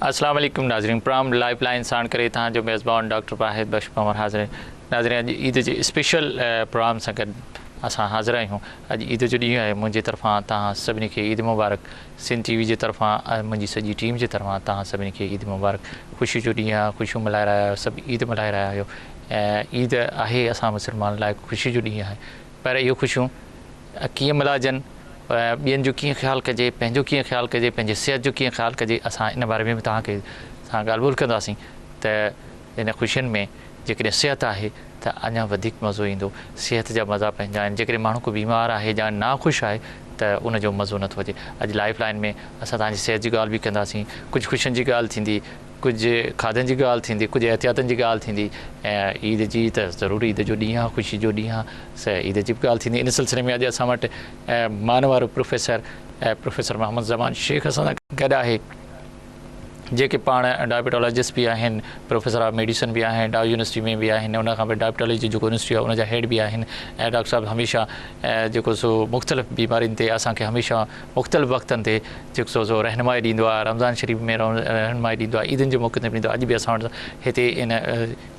अस्सलाम वालेकुम नाज़रीन, प्राम लाइफ लाइन साण करे तव्हांजो मेज़बान डॉक्टर वाहिद बख्श पमर हाज़िर नाज़रीन। अॼु ईद जे स्पेशल प्रोग्राम सां गॾु असां हाज़िर आहियूं। अॼु ईद जो ॾींहुं आहे। मुंहिंजे तरफ़ां तव्हां सभिनी खे ईद मुबारक। सिंध TV जे तरफ़ां मुंहिंजी सॼी टीम जे तरफ़ां तव्हां सभिनी खे ईद मुबारक। ख़ुशी जो ॾींहुं आहे, ख़ुशियूं मल्हाए रहिया आहियो, सभु ईद मल्हाए रहिया आहियो। ऐं ईद आहे असां मुस्लमान लाइ ख़ुशी जो ॾींहुं आहे। पर इहो ख़ुशियूं कीअं मल्हाइजनि, ॿियनि जो कीअं ख़्यालु कजे, पंहिंजो कीअं ख़्यालु कजे, पंहिंजे सिहत जो कीअं ख़्यालु कजे, असां इन बारे में बि तव्हांखे सां ॻाल्हि ॿोल कंदासीं त इन ख़ुशियुनि में जेकॾहिं सिहत आहे त अञा वधीक मज़ो ईंदो। सिहत जा मज़ा पंहिंजा आहिनि। जेकॾहिं माण्हू को बीमार आहे या नाख़ुशि आहे त उनजो मज़ो नथो अचे। अॼु लाइफ लाइन में असां तव्हांजी सिहत जी ॻाल्हि बि कंदासीं, कुझु ख़ुशियुनि जी ॻाल्हि थींदी, कुझु खाधनि जी ॻाल्हि थींदी, कुझु एहतियातनि जी ॻाल्हि थींदी। ऐं ईद जी त ज़रूरु ईद जो ॾींहुं आहे, ख़ुशी जो ॾींहुं आहे, ईद जी बि ॻाल्हि थींदी। इन सिलसिले में अॼु असां वटि मान वारो प्रोफेसर मोहम्मद ज़मान शेख असां सां गॾु आहे, जेके पाण डायबिटोलॉजिस्ट बि आहिनि, प्रोफेसर ऑफ मेडिसिन बि आहिनि, डाउ यूनिवर्सिटी में बि आहिनि। उनखां पोइ डायबिटोलॉजी जेको यूनिवर्सिटी आहे उनजा हेड बि आहिनि। ऐं डॉक्टर साहिबु हमेशह जेको सो मुख़्तलिफ़ बीमारियुनि ते असांखे हमेशह मुख़्तलिफ़ वक़्तनि ते जेको सो रहनुमाई ॾींदो आहे। रमज़ान शरीफ़ में रहनुमाई ॾींदो आहे, ईदनि जे मौक़े ते बि ॾींदो आहे। अॼु बि असां वटि हिते इन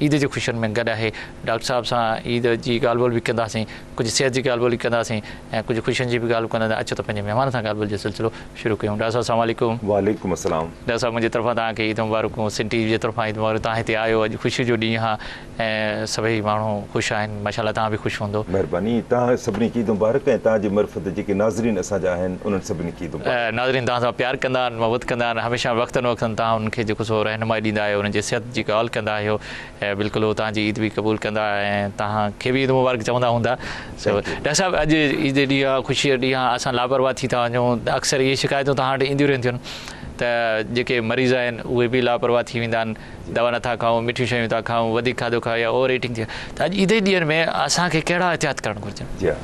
ईद जी ख़ुशियुनि में गॾु आहे। डॉक्टर साहिब सां ईद जी ॻाल्हि ॿोल बि कंदासीं, कुझु सिहत जी ॻाल्हि ॿोल बि कंदासीं ऐं कुझु ख़ुशियुनि जी बि ॻाल्हि कंदासीं। अचो त पंहिंजे महिमान सां ॻाल्हि ॿोल जो सिलसिलो शुरू कयूं। डॉक्टर साहिबु अस्सलाम वालेकुम। वालेकुम अस्सलाम। डॉक्टर साहिबु मुंहिंजे तरफ़ां तव्हांखे ईद मुबारक। सिंध TV जे तरफ़ां ईद मुबारक। तव्हां हिते आयो, अॼु ख़ुशी जो ॾींहुं आहे ऐं सभई माण्हू ख़ुशि आहिनि। माशाअल्लाह तव्हां बि ख़ुशि हूंदो। महिरबानी। तव्हां सभिनी खे ईद मुबारक। ऐं तव्हांजे मर्फ़त जेके नाज़रीन असांजा आहिनि उन्हनि सभिनी खे ईद मुबारक। नाज़रीन तव्हां सां प्यार कंदा आहिनि, मोहबत कंदा आहिनि। हमेशह वक़्तनि वक़्तनि तव्हां उनखे जेको सो रहनुमाई ॾींदा आहियो, उनजे सिहत जी ॻाल्हि कंदा आहियो ऐं बिल्कुलु उहो तव्हांजी ईद बि क़बूल कंदा ऐं तव्हांखे बि ईद मुबारक चवंदा हूंदा। डॉक्टर साहिबु अॼु ईद ॾींहुं आहे, ख़ुशी जो ॾींहुं आहे। असां लापरवाह थी था वञूं। अक्सर इहे शिकायतूं तव्हां वटि ईंदियूं रहंदियूं आहिनि त जेके मरीज़ आहिनि उहे बि लापरवाह थी वेंदा आहिनि, दवा नथा खाऊं, मिठियूं शयूं था खाऊं, वधीक खाधो खाओ या ओवर ईटिंग थी। त अॼु ईद ॾींहंनि में असांखे कहिड़ा एहतियात करणु घुरिजनि? जी हा,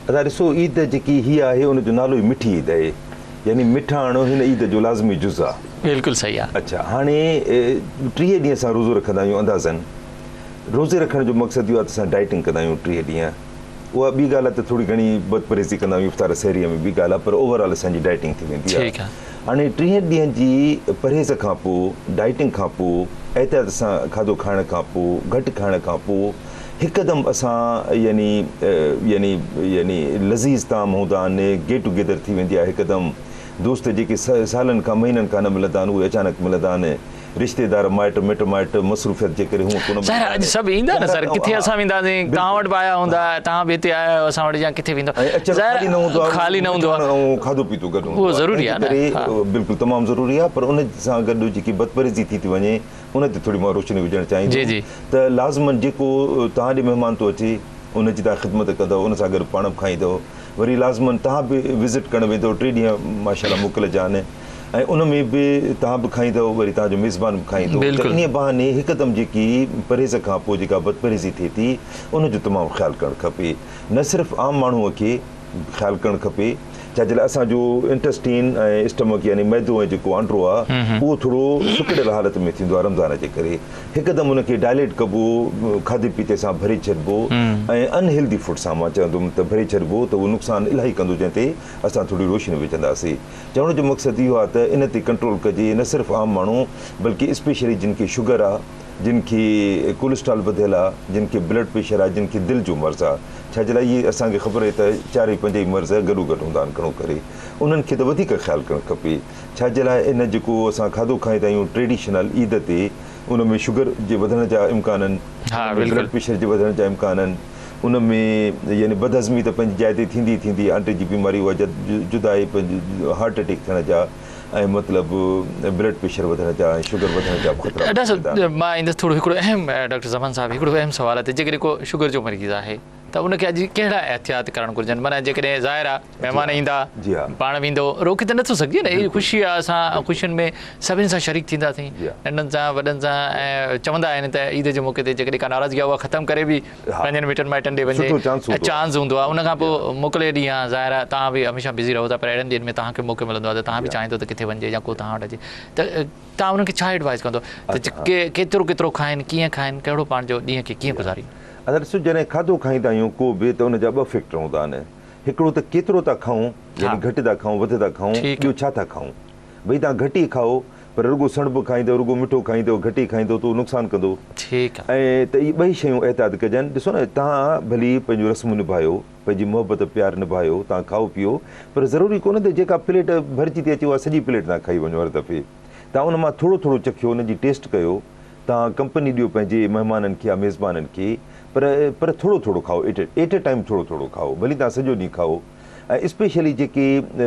असां ॾिसो ईद जेकी हीअ आहे उनजो नालो ई मिठी ईद आहे, यानी मिठाण हिन ईद जो लाज़मी जुज़ आहे। बिल्कुलु सही आहे। अच्छा, हाणे 30 ॾींहं असां रोज़ो रखंदा आहियूं अंदाज़नि। रोज़े रखण जो मक़सदु इहो आहे त असां डाइटिंग कंदा आहियूं 30 ॾींहं। उहा ॿी ॻाल्हि आहे त थोरी घणी बदपरहेज़ी कंदा आहियूं इफ़्तार सहरीअ में, ॿी ॻाल्हि आहे, पर ओवरऑल असांजी डाइटिंग थी वेंदी आहे। हाणे 30 ॾींहंनि जी परहेज़ खां पोइ, डाइटिंग खां पोइ, एहतियात सां खाधो खाइण खां पोइ, घटि खाइण खां पोइ हिकदमि असां यानी लज़ीज़ ताम हूंदा आहिनि, गेट टुगेदर थी वेंदी आहे हिकदमि। दोस्त जेके सालनि खां महीननि खां न मिलंदा आहिनि उहे अचानक मिलंदा आहिनि। रिश्तेदार मिट माइट मसरूफ़ियत जे करे अॼु सभु ईंदा न सर, किथे असां वेंदासीं, तव्हां वटि बि आया हूंदा, तव्हां बि हिते आया आहियो असां वटि, या किथे वेंदो ख़ाली न हूंदो आहे ऐं खाधो पीतो गॾु उहो ज़रूरी आहे, बिल्कुलु तमामु ज़रूरी आहे। पर उन सां गॾु जेकी बदपरहेज़ी थी वञे उन ते थोरी मां रोशनी विझणु चाहींदुसि त लाज़मन जेको तव्हां ॾे महिमान थो अचे उनजी तव्हां ख़िदमत कंदव, उन सां गॾु पाण बि खाईंदव, वरी लाज़मन तव्हां बि विज़िट करणु वेंदव। 3 ॾींहं माशाअल्लाह मोकिलिजा आहिनि ऐं उन में बि तव्हां बि खाईंदव, वरी तव्हांजो मेज़बान बि खाईंदो। त इन बहाने हिकदमि जेकी परहेज़ खां पोइ जेका बदपरहेज़ी थिए थी उनजो तमामु ख़्यालु करणु खपे। न सिर्फ़ु आम माण्हूअ खे ख़्यालु करणु खपे, छाजे लाइ असांजो इंटेस्टीन ऐं स्टमक यानी मैदो ऐं जेको आंड्रो आहे उहो थोरो सुकड़ियल हालत में थींदो आहे रमज़ान जे करे। हिकदमि उनखे डायलेट कबो, खाधे पीते सां भरे छॾिबो ऐं अनहेल्दी फूड सां मां चवंदुमि त भरे छॾिबो त उहो नुक़सानु इलाही कंदो, जंहिं ते असां थोरी रोशनी विझंदासीं। चवण जो मक़सदु इहो आहे त इन ते कंट्रोल कजे। न सिर्फ़ु आम माण्हू बल्कि स्पेशली जिन खे शुगर आहे, जिन खे कोलेस्ट्रॉल वधियल आहे, जिन खे ब्लड प्रेशर आहे, जिन खे दिलि जो मर्ज़ु आहे, छाजे लाइ इहे असांखे ख़बर आहे त 4-5 मर्ज़ गॾो गॾु हूंदा आहिनि घणो करे। उन्हनि खे त वधीक ख़्यालु करणु खपे, छाजे लाइ इन जेको असां खाधो खाईंदा आहियूं ट्रेडिशनल ईद ते उन में शुगर जे वधण जा इम्कान आहिनि, ब्लड प्रेशर जे वधण जा इम्कान आहिनि, उन में यानी बदहज़मी त पंहिंजी जाइ ते थींदी, आंटे जी बीमारी उहा जुदा आहे, पंहिंजो हार्ट अटैक थियण जा ऐं मतिलबु ब्लड प्रेशर वधण जा ऐं शुगर वधण जा ख़तरा। मां ईंदुसि थोरो हिकिड़ो अहम डॉक्टर ज़मान साहिबु हिकिड़ो अहम सुवाल आहे त जेकॾहिं को शुगर जो मरीज़ आहे त उनखे अॼु कहिड़ा एहतियात करणु घुरिजनि? माना जेकॾहिं ज़ाहिर आहे महिमान ईंदा, पाण वेंदो, रोके त नथो सघिजे न। इहा ख़ुशी आहे, असां ख़ुशियुनि में सभिनी सां शरीक थींदासीं, नंढनि सां वॾनि सां। ऐं चवंदा आहिनि त ईद जे मौक़े ते जेकॾहिं का नाराज़गी आहे उहा ख़तमु करे बि पंहिंजनि मिटनि माइटनि ॾे वञे, चांस हूंदो आहे। उनखां पोइ मोकिले ॾींहुं आहे, ज़ाहिर आहे तव्हां बि हमेशह बिज़ी रहो था, पर अहिड़नि ॾींहंनि में तव्हांखे मौक़ो मिलंदो आहे त तव्हां बि चाहींदो त किथे वञिजे या को तव्हां वटि अचे, त तव्हां उन्हनि खे छा एडवाइस कंदो त केतिरो खाइनि, कीअं खाइनि, कहिड़ो पंहिंजो ॾींहं खे कीअं गुज़ारीनि? अगरि ॾिसो जॾहिं खाधो खाईंदा आहियूं को बि त उनजा 2 फैक्टर हूंदा आहिनि। हिकिड़ो त केतिरो था खाऊं, यानी घटि था खाऊं, वधि था खाऊं, ॿियो छा था खाऊं। भई तव्हां घटि ई खाओ पर रुगो सणब खाईंदो रुगो मिठो खाईंदो घटी खाईंदो त उहो नुक़सानु कंदो ठीकु आहे ऐं त इहे ॿई शयूं एहतियात कजनि ॾिसो न तव्हां भली पंहिंजो रस्म निभायो पंहिंजी मोहबत प्यारु निभायो तव्हां खाओ पीओ पर ज़रूरी कोन्हे त जेका प्लेट भरिजी थी अचे उहा सॼी प्लेट तव्हां खाई वञो हर दफ़े तव्हां उन मां थोरो थोरो चखियो उनजी टेस्ट कयो तव्हां कंपनी ॾियो पंहिंजे महिमाननि खे या मेज़बाननि खे पर थोरो थोरो खाओ एट ए टाइम थोरो थोरो खाओ भली तव्हां सॼो ॾींहुं खाओ ऐं स्पेशली जेके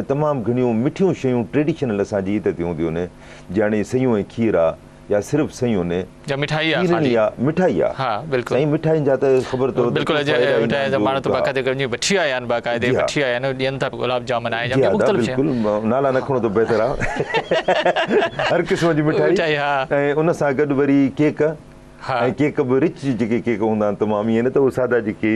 तमामु घणियूं मिठियूं शयूं ट्रेडिशनल असांजी हिते थियूं हूंदियूं आहिनि ॼाणे सयूं ऐं खीर आहे या सिर्फ़ु सयूं आहिनि या मिठाई आहे मिठाई आहे हा बिल्कुलु साईं मिठाइनि जा त ख़बर अथव बिल्कुलु मिठाई जा माण्हू त बाक़ाइदे भठिया आहिनि बाक़ाइदे भठिया आहिनि ॾियनि था गुलाब जामुन आहे या बिल्कुलु नाला न खणो त बहितर आहे हर क़िस्म जी मिठाई ऐं उन सां गॾु वरी केक ऐं केक बि रिच जेके केक हूंदा आहिनि तमामु ईअं न त उहे सादा जेके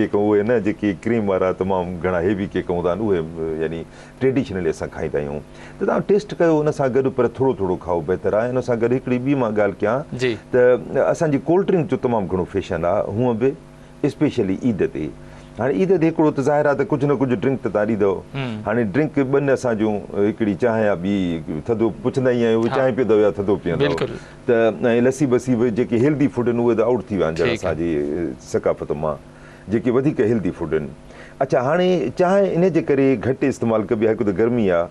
केक उहे न जेके क्रीम वारा तमामु घणा हेवी केक हूंदा आहिनि उहे यानी ट्रेडिशनली असां खाईंदा आहियूं त तव्हां टेस्ट कयो उन सां गॾु पर थोरो थोरो खाओ बहितर आहे उन सां गॾु हिकिड़ी ॿी मां ॻाल्हि कयां त असांजी कोल्ड ड्रिंक जो तमामु घणो फैशन आहे हूअं बि स्पेशली ईद ते हाणे ईद ते हिकिड़ो त ज़ाहिर आहे त कुझु न कुझु ड्रिंक त तव्हां ॾींदव हाणे ड्रिंक ॿिनि असां जूं हिकिड़ी चांहि या ॿी थधो पुछंदा ई आहियूं चांहि पीअंदव या थधो पीअंदव त ऐं लस्सी बसी बि जेके हेल्दी फूड आहिनि उहे त आउट थी विया आहिनि असांजी सकाफ़त मां जेके वधीक हेल्दी फूड आहिनि अच्छा हाणे चांहि इन जे करे घटि इस्तेमालु कबी आहे हिकु त गर्मी आहे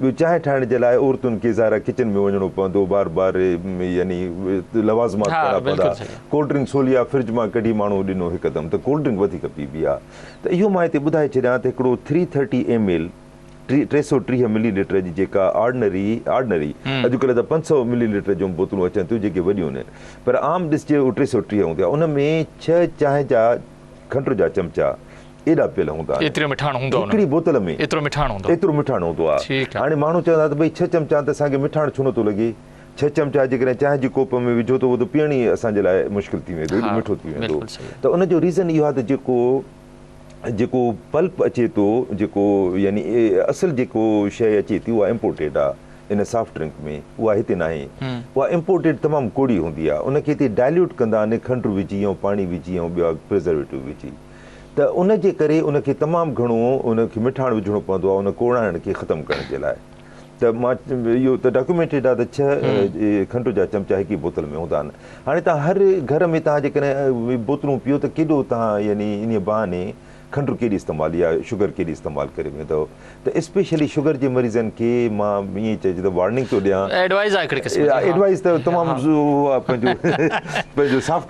ॿियो चांहि ठाहिण जे लाइ औरतुनि खे ज़ाहिर किचन में वञिणो पवंदो बार बार यानी लवाज़मात करणा पवंदा कोल्ड ड्रिंक सोली आहे फ्रिज मां कढी माण्हू ॾिनो हिकदमि त कोल्ड ड्रिंक वधीक पीबी आहे त इहो मां हिते ॿुधाए छॾियां त हिकिड़ो 330 ml 330 मिलीलीटर जी जेका ऑर्डनरी अॼुकल्ह त 500 मिलीलीटर जूं बोतलूं अचनि थियूं जेके वॾियूं आहिनि पर आम ॾिसजे 330 हूंदी आहे उन में 6 चांहि जा खंड जा चमचा एॾा पियल हूंदा एतिरो मिठाण हूंदो हिकिड़ी बोतल में एतिरो मिठाण हूंदो आहे हाणे माण्हू चवंदा त भई 6 चमचा त असांखे मिठाण छो नथो लॻे 6 चमचा जेकॾहिं चांहि जी कोप में विझो त उहो त पीअण ई असांजे लाइ मुश्किल थी वेंदो एॾो मिठो थी वेंदो त उनजो रीज़न इहो आहे त जेको पल्प अचे थो जेको यानी असुलु जेको शइ अचे थी उहा इम्पोर्टेड आहे इन सॉफ्ट ड्रिंक में उहा हिते न आहे उहा इम्पोर्टेड तमामु कोड़ी हूंदी आहे उनखे हिते डाइल्यूट कंदा आहिनि खंडु विझी ऐं पाणी विझी ऐं ॿिया प्रिज़र्वेटिव विझी त उनजे करे उनखे तमामु घणो उनखे मिठाण विझणो पवंदो आहे उन कोड़ाइण खे ख़तमु करण जे लाइ त मां इहो त डॉक्यूमेंटेड आहे त 6 खंड जा चमचा हिकु बोतल में हूंदा आहिनि हाणे तव्हां हर घर में तव्हां जेकॾहिं बोतलूं पीओ त केॾो तव्हां यानी इन बहाने खंडु केॾी इस्तेमालु या शुगर केॾी इस्तेमालु करे वेंदव त स्पेशली शुगर जे मरीज़नि खे मां ईअं चइजे त वार्निंग थो ॾियां एडवाइस त तमामु पंहिंजो सॉफ्ट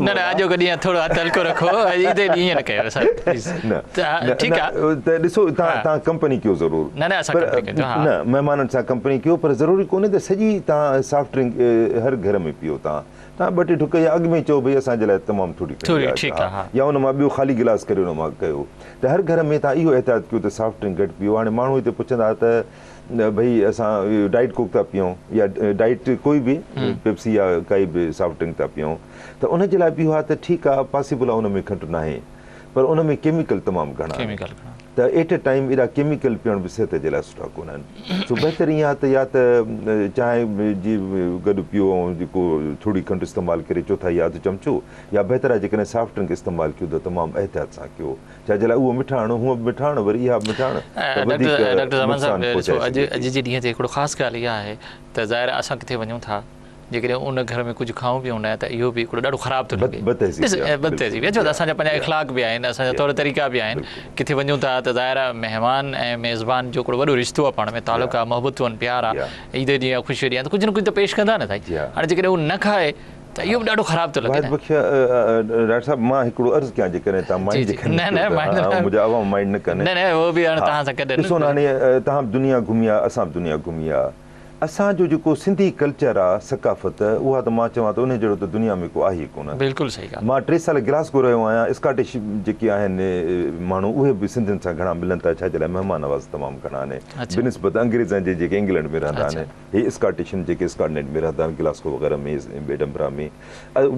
त ॾिसो तव्हां कंपनी कयो ज़रूरु न महिमाननि सां कंपनी कयो पर ज़रूरी कोन्हे त सॼी तव्हां सॉफ्ट ड्रिंक हर घर में पीओ तव्हां 2-3 ठुक या अॻु में चओ भई असांजे लाइ तमामु थोरी या उन मां ॿियो ख़ाली गिलास करे उन मां कयो त हर घर में तव्हां इहो एहतियात कयो त सॉफ्ट ड्रिंक घटि पीओ हाणे माण्हू हिते पुछंदा त भई असां डाइट कोक था पियूं या डाइट कोई बि पेप्सी या काई बि सॉफ्ट ड्रिंक था पियूं त उनजे लाइ बि इहो आहे त ठीकु आहे पॉसिबल आहे उन में खंडु न आहे पर उन में केमिकल तमामु घणा त एट ए टाइम एॾा केमिकल पीअण बि सिहत जे लाइ सुठा कोन आहिनि सो बहितर ईअं आहे त या त चांहि जी गॾु पीओ ऐं जेको थोरी खंडु इस्तेमालु करे चोथाई अधु चमचो या बहितर आहे जेकॾहिं सॉफ्ट ड्रिंक इस्तेमालु कयो त तमामु एहतियात सां कयो छाजे लाइ उहो मिठाण हूअं बि मिठाण वरी इहा मिठाण अॼु जे ॾींहं ते हिकिड़ो ख़ासि ॻाल्हि इहा आहे त ज़ाहिर असां किथे वञूं था जेकॾहिं उन घर में कुझु खाऊं पीऊं न त इहो बि हिकिड़ो ॾाढो ख़राबु थो लॻे बदतहज़ीबी छो त असांजा पंहिंजा इख़लाक़ बि आहिनि असांजा तौर तरीक़ा बि आहिनि किथे वञूं था त ज़ाहिर आहे महिमान ऐं मेज़बान जो हिकिड़ो वॾो रिश्तो आहे पाण में तालुक़ु आहे मोहबतूं आहिनि प्यार आहे ईद ॾींहुं आहे ख़ुशी ॾींहुं आहे त कुझु न कुझु त पेश कंदा न साईं हाणे जेकॾहिं उहो न खाए त इहो बि ॾाढो ख़राबु थो लॻे डॉक्टर साहिबु मां हिकिड़ो अर्ज़ु कयां जेकॾहिं तव्हां मुंहिंजा आवाम माइंड न कनि उहो बि हाणे तव्हां सां गॾु ॾिसो न हाणे तव्हां बि दुनिया घुमी आहे असां बि दुनिया घुमी आहे असांजो जेको सिंधी कल्चर आहे सकाफ़त उहा त मां चवां त उन जहिड़ो त दुनिया में को आहे ई कोन बिल्कुलु सही ॻाल्हि मां 3 साल ग्लासगो रहियो आहियां स्कॉटिश जेके आहिनि माण्हू उहे बि सिंधियुनि सां घणा मिलनि था छाजे लाइ महिमान नवाज़ तमामु घणा आहिनि बिनिस्बत अंग्रेज़नि जे जेके इंग्लैंड में रहंदा आहिनि हे स्कॉटिश जेके स्कॉटलैंड में रहंदा आहिनि ग्लासगो वग़ैरह में एडनबरा में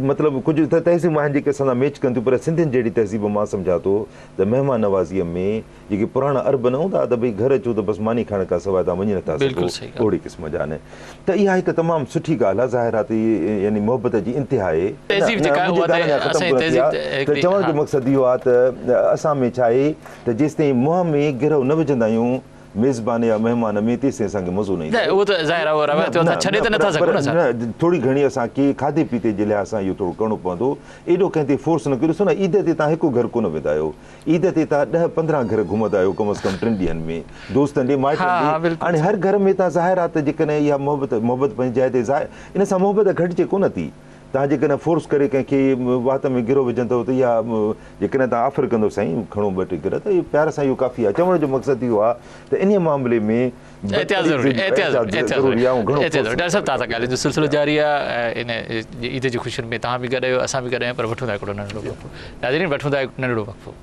मतिलबु कुझु त तहज़ीब आहिनि जेके असां सां मैच कनि थियूं पर सिंधियुनि जहिड़ी तहज़ीब मां सम्झा थो त महिमान नवाज़ीअ में जेके पुराणा अरब न हूंदा त भई घर अचो त बसि मानी खाइण खां सवाइ तव्हां वञी नथा सघो ओड़ी क़िस्म जा आहिनि त इहा हिकु तमामु सुठी ॻाल्हि आहे ज़ाहिर आहे त यानी मोहबत जी इंतिहा आहे त चवण जो मक़सदु इहो आहे त असां में छा आहे त जेसिताईं मुंहं में गिरहु न विझंदा आहियूं मेज़बान या महिमान में तेसि असांखे मज़ो न ईंदो उहो त ज़ाहिर आहे रवायत छॾे त नथा सघूं न थोरी घणी असांखे खाधे पीते जे लिहाज़ सां इहो थोरो करिणो पवंदो एॾो कंहिं ते फोर्स न कयो ॾिसो न ईद ते तव्हां हिकु घर कोन वेंदा आहियो ईद ते तव्हां 10-15 घर घुमंदा आहियो कम से कम 3 ॾींहंनि में दोस्तनि ॾे माइटनि ॾे हाणे हर घर में तव्हां ज़ाहिर आहे त जेकॾहिं इहा मोहबत पंहिंजी जाइ ते इन सां मोहबत घटिजे कोन थी तव्हां जेकॾहिं फोर्स करे कंहिंखे वात में गिरो विझंदव त इहा जेकॾहिं तव्हां ऑफर कंदो साईं खणो 2-3 गिर त इहो प्यार सां इहो काफ़ी आहे चवण जो मक़सदु इहो आहे त इन मामले में डॉक्टर साहब तव्हां सां ॻाल्हाइण जो सिलसिलो जारी आहे इन ईद जी ख़ुशियुनि में तव्हां बि गॾु आहियो असां बि गॾु आहियूं पर वठूं था हिकिड़ो नंढिड़ो वक़्फ़ो नाज़रीन वठूं था हिकु नंढिड़ो वक़्फ़ो